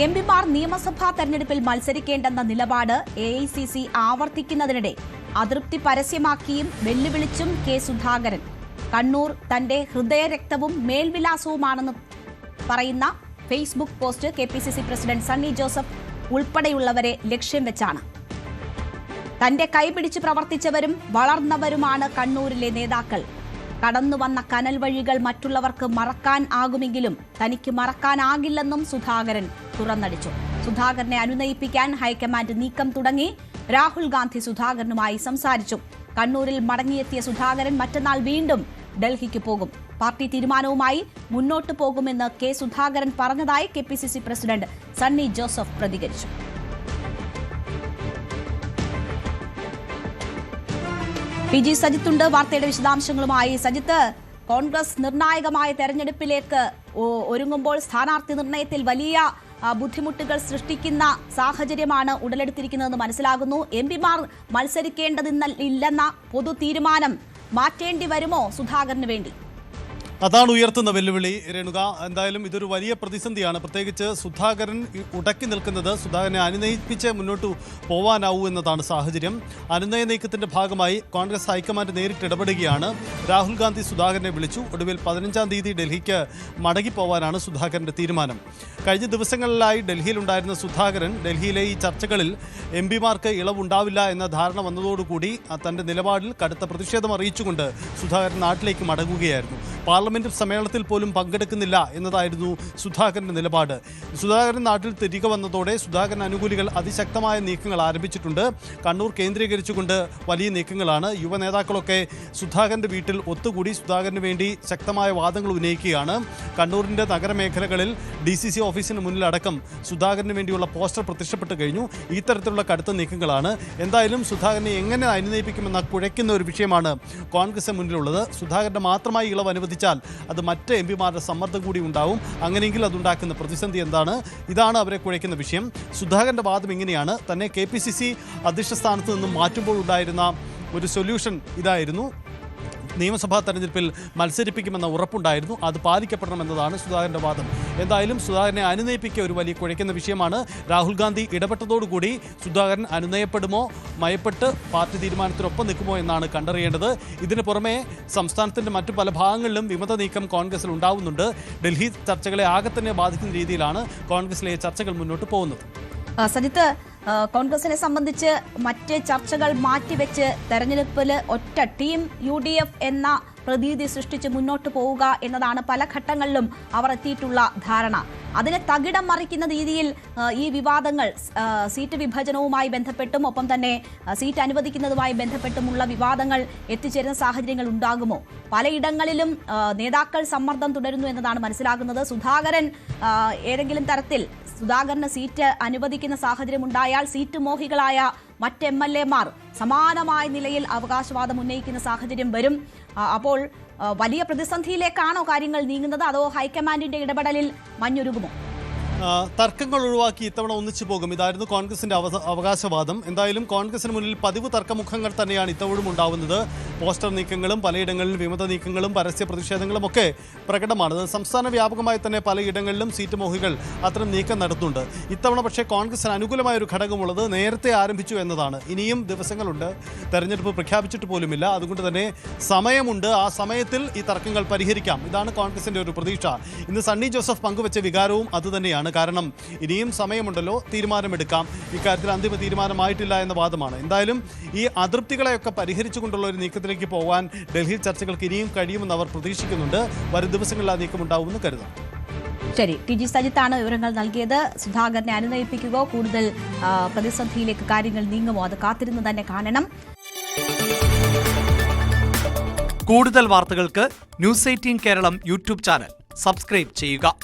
എംപിമാർ നിയമസഭാ തെരഞ്ഞെടുപ്പിൽ മത്സരിക്കേണ്ടെന്ന നിലപാട് AICC ആവർത്തിക്കുന്നതിനിടെ അതൃപ്തി പരസ്യമാക്കിയും വെല്ലുവിളിച്ചും കെ സുധാകരൻ. കണ്ണൂർ തന്റെ ഹൃദയരക്തവും മേൽവിലാസവുമാണെന്ന് പറയുന്ന Facebook post KPCC president Sunny Joseph ഉൾപ്പെടെയുള്ളവരെ ലക്ഷ്യം വെച്ചാണ്. തന്റെ കൈപിടിച്ച് പ്രവർത്തിച്ചവരും വളർന്നവരുമാണ് കണ്ണൂരിലെ നേതാക്കൾ. കടന്നുവന്ന കനൽ വഴികൾ മറ്റുള്ളവർക്ക് മറക്കാൻ ആകുമെങ്കിലും തനിക്ക് മറക്കാനാകില്ലെന്നും സുധാകരൻ തുറന്നടിച്ചു. സുധാകരനെ അനുനയിപ്പിക്കാൻ ഹൈക്കമാൻഡ് നീക്കം തുടങ്ങി. രാഹുൽ ഗാന്ധി സുധാകരനുമായി സംസാരിച്ചു. കണ്ണൂരിൽ മടങ്ങിയെത്തിയ സുധാകരൻ മറ്റന്നാൾ വീണ്ടും ഡൽഹിക്ക് പോകും. പാർട്ടി തീരുമാനവുമായി മുന്നോട്ടു പോകുമെന്ന് കെ സുധാകരൻ പറഞ്ഞതായി KPCC പ്രസിഡന്റ് സണ്ണി ജോസഫ് പ്രതികരിച്ചു. PG സജിത്തുണ്ട് വാർത്തയുടെ വിശദാംശങ്ങളുമായി. സജിത്ത്, കോൺഗ്രസ് നിർണായകമായ തെരഞ്ഞെടുപ്പിലേക്ക് ഒരുങ്ങുമ്പോൾ സ്ഥാനാർത്ഥി നിർണയത്തിൽ വലിയ ബുദ്ധിമുട്ടുകൾ സൃഷ്ടിക്കുന്ന സാഹചര്യമാണ് ഉടലെടുത്തിരിക്കുന്നതെന്ന് മനസ്സിലാകുന്നു. MPമാർ മത്സരിക്കേണ്ടതില്ലെന്ന പൊതു തീരുമാനം മാറ്റേണ്ടി വരുമോ സുധാകരന് വേണ്ടി? അതാണ് ഉയർത്തുന്ന വെല്ലുവിളി രേണുക. എന്തായാലും ഇതൊരു വലിയ പ്രതിസന്ധിയാണ്. പ്രത്യേകിച്ച് സുധാകരൻ ഉടക്കി നിൽക്കുന്നത് സുധാകരനെ അനുനയിപ്പിച്ച് മുന്നോട്ട് പോവാനാവൂ എന്നതാണ് സാഹചര്യം. അനുനയ നീക്കത്തിന്റെ ഭാഗമായി കോൺഗ്രസ് ഹൈക്കമാൻഡ് നേരിട്ട് ഇടപെടുകയാണ്. രാഹുൽ ഗാന്ധി സുധാകരനെ വിളിച്ചു. ഒടുവിൽ 15-ാം തീയതി ഡൽഹിക്ക് മടങ്ങിപ്പോവാനാണ് സുധാകരന്റെ തീരുമാനം. കഴിഞ്ഞ ദിവസങ്ങളിലായി ഡൽഹിയിലുണ്ടായിരുന്ന സുധാകരൻ ഡൽഹിയിലെ ഈ ചർച്ചകളിൽ MPമാർക്ക് ഇളവുണ്ടാവില്ല എന്ന ധാരണ വന്നതോടുകൂടി തന്റെ നിലപാടിൽ കടുത്ത പ്രതിഷേധം അറിയിച്ചുകൊണ്ട് സുധാകരൻ നാട്ടിലേക്ക് മടങ്ങുകയായിരുന്നു. പാർലമെന്റ് സമ്മേളനത്തിൽ പോലും പങ്കെടുക്കുന്നില്ല എന്നതായിരുന്നു സുധാകരന്റെ നിലപാട്. സുധാകരൻ നാട്ടിൽ തിരികെ വന്നതോടെ സുധാകരൻ അനുകൂലികൾ അതിശക്തമായ നീക്കങ്ങൾ ആരംഭിച്ചിട്ടുണ്ട്. കണ്ണൂർ കേന്ദ്രീകരിച്ചുകൊണ്ട് വലിയ നീക്കങ്ങളാണ്. യുവ നേതാക്കളൊക്കെ സുധാകരന്റെ വീട്ടിൽ ഒത്തുകൂടി സുധാകരന് വേണ്ടി ശക്തമായ വാദങ്ങൾ ഉന്നയിക്കുകയാണ്. കണ്ണൂരിന്റെ നഗരമേഖലകളിൽ DCC ഓഫീസിന് മുന്നിലടക്കം സുധാകരന് വേണ്ടിയുള്ള പോസ്റ്റർ പ്രത്യക്ഷപ്പെട്ടു കഴിഞ്ഞു. ഈ തരത്തിലുള്ള കടുത്ത നീക്കങ്ങളാണ്. എന്തായാലും സുധാകരനെ എങ്ങനെ അനുനയിപ്പിക്കുമെന്ന കുഴയ്ക്കുന്ന ഒരു വിഷയമാണ് കോൺഗ്രസിന് മുന്നിലുള്ളത്. സുധാകരന്റെ മാത്രമായി ഇളവ് അനുവദിച്ചാൽ അത് മറ്റ് MPമാരുടെ സമ്മർദ്ദം കൂടി ഉണ്ടാവും. അങ്ങനെയെങ്കിൽ അതുണ്ടാക്കുന്ന പ്രതിസന്ധി എന്താണ്? ഇതാണ് അവരെ കുഴയ്ക്കുന്ന വിഷയം. സുധാകരന്റെ വാദം ഇങ്ങനെയാണ്. തന്നെ KPCC അധ്യക്ഷ സ്ഥാനത്ത് നിന്നും മാറ്റുമ്പോൾ ഉണ്ടായിരുന്ന ഒരു സൊല്യൂഷൻ ഇതായിരുന്നു. നിയമസഭാ തെരഞ്ഞെടുപ്പിൽ മത്സരിപ്പിക്കുമെന്ന ഉറപ്പുണ്ടായിരുന്നു. അത് പാലിക്കപ്പെടണമെന്നതാണ് സുധാകരന്റെ വാദം. എന്തായാലും സുധാകരനെ അനുനയിപ്പിക്കുക ഒരു വലിയ കുഴയ്ക്കുന്ന വിഷയമാണ്. രാഹുൽ ഗാന്ധി ഇടപെട്ടതോടുകൂടി സുധാകരൻ അനുനയപ്പെടുമോ, മയപ്പെട്ട് പാർട്ടി തീരുമാനത്തിനൊപ്പം നിൽക്കുമോ എന്നാണ് കണ്ടറിയേണ്ടത്. ഇതിന് പുറമെ സംസ്ഥാനത്തിന്റെ മറ്റു പല ഭാഗങ്ങളിലും വിമത നീക്കം കോൺഗ്രസിൽ ഉണ്ടാവുന്നുണ്ട്. ഡൽഹി ചർച്ചകളെ ആകെ തന്നെ ബാധിക്കുന്ന രീതിയിലാണ് കോൺഗ്രസിലെ ചർച്ചകൾ മുന്നോട്ട് പോകുന്നത്. സജിത്ത്, കോൺഗ്രസിനെ സംബന്ധിച്ച് മറ്റ് ചർച്ചകൾ മാറ്റിവെച്ച് തെരഞ്ഞെടുപ്പിൽ ഒറ്റ ടീം UDF എന്ന പ്രതീതി സൃഷ്ടിച്ച് മുന്നോട്ട് പോവുക എന്നതാണ് പല ഘട്ടങ്ങളിലും അവർ എത്തിയിട്ടുള്ള ധാരണ. അതിനെ തകിടം മറിക്കുന്ന രീതിയിൽ ഈ വിവാദങ്ങൾ സീറ്റ് വിഭജനവുമായി ബന്ധപ്പെട്ടും ഒപ്പം തന്നെ സീറ്റ് അനുവദിക്കുന്നതുമായി ബന്ധപ്പെട്ടുമുള്ള വിവാദങ്ങൾ എത്തിച്ചേരുന്ന സാഹചര്യങ്ങൾ ഉണ്ടാകുമോ? പലയിടങ്ങളിലും നേതാക്കൾ സമ്മർദ്ദം തുടരുന്നു എന്നതാണ് മനസ്സിലാകുന്നത്. സുധാകരൻ ഏതെങ്കിലും തരത്തിൽ സുധാകരന് സീറ്റ് അനുവദിക്കുന്ന സാഹചര്യം ഉണ്ടായാൽ സീറ്റ് മോഹികളായ മറ്റ് MLAമാർ സമാനമായ നിലയിൽ അവകാശവാദം ഉന്നയിക്കുന്ന സാഹചര്യം വരും. അപ്പോൾ വലിയ പ്രതിസന്ധിയിലേക്കാണോ കാര്യങ്ങൾ നീങ്ങുന്നത്, അതോ ഹൈക്കമാൻഡിന്റെ ഇടപെടലിൽ മഞ്ഞുരുകുമോ? തർക്കങ്ങൾ ഒഴിവാക്കി ഇത്തവണ ഒന്നിച്ചു പോകും. ഇതായിരുന്നു കോൺഗ്രസിന്റെ അവകാശവാദം. എന്തായാലും കോൺഗ്രസിന് മുന്നിൽ പതിവ് തർക്കമുഖങ്ങൾ തന്നെയാണ് ഇത്തവണയും ഉണ്ടാവുന്നത്. പോസ്റ്റർ നീക്കങ്ങളും പലയിടങ്ങളിലും വിമത നീക്കങ്ങളും പരസ്യ പ്രതിഷേധങ്ങളും ഒക്കെ പ്രകടമാണ്. സംസ്ഥാന വ്യാപകമായി തന്നെ പലയിടങ്ങളിലും സീറ്റ് മോഹികൾ അത്തരം നീക്കം നടത്തുന്നുണ്ട്. ഇത്തവണ പക്ഷേ കോൺഗ്രസിന് അനുകൂലമായ ഒരു ഘടകമുള്ളത് നേരത്തെ ആരംഭിച്ചു എന്നതാണ്. ഇനിയും ദിവസങ്ങളുണ്ട്. തെരഞ്ഞെടുപ്പ് പ്രഖ്യാപിച്ചിട്ട് പോലുമില്ല. അതുകൊണ്ട് തന്നെ സമയമുണ്ട്. ആ സമയത്തിൽ ഈ തർക്കങ്ങൾ പരിഹരിക്കാം. ഇതാണ് കോൺഗ്രസിന്റെ ഒരു പ്രതീക്ഷ. ഇന്ന് സണ്ണി ജോസഫ് പങ്കുവച്ച വികാരവും അതുതന്നെയാണ്. കാരണം ഇനിയും സമയമുണ്ടല്ലോ, തീരുമാനമെടുക്കാം. ഇക്കാര്യത്തിൽ അന്തിമ തീരുമാനമായിട്ടില്ല എന്ന വാദമാണ്. എന്തായാലും ഈ അതൃപ്തികളെയൊക്കെ പരിഹരിച്ചുകൊണ്ടുള്ള ഒരു നീക്കത്തിലേക്ക് പോകാൻ ഡൽഹി ചർച്ചകൾക്ക് ഇനിയും കഴിയുമെന്ന് അവർ പ്രതീക്ഷിക്കുന്നുണ്ട്. വരും ദിവസങ്ങളിൽ ആ നീക്കം ഉണ്ടാവുമെന്ന് കരുതാം. ശരി, TG സജിത്താണ് വിവരങ്ങൾ നൽകിയത്. സുധാകരനെ അനുനയിപ്പിക്കുകയോ കൂടുതൽ പ്രതിസന്ധിയിലേക്ക് കാര്യങ്ങൾ നീങ്ങുമോ, അത് കാത്തിരുന്ന് തന്നെ കാണണം. കൂടുതൽ വാർത്തകൾക്ക് News 18 Keralam YouTube channel subscribe ചെയ്യുക.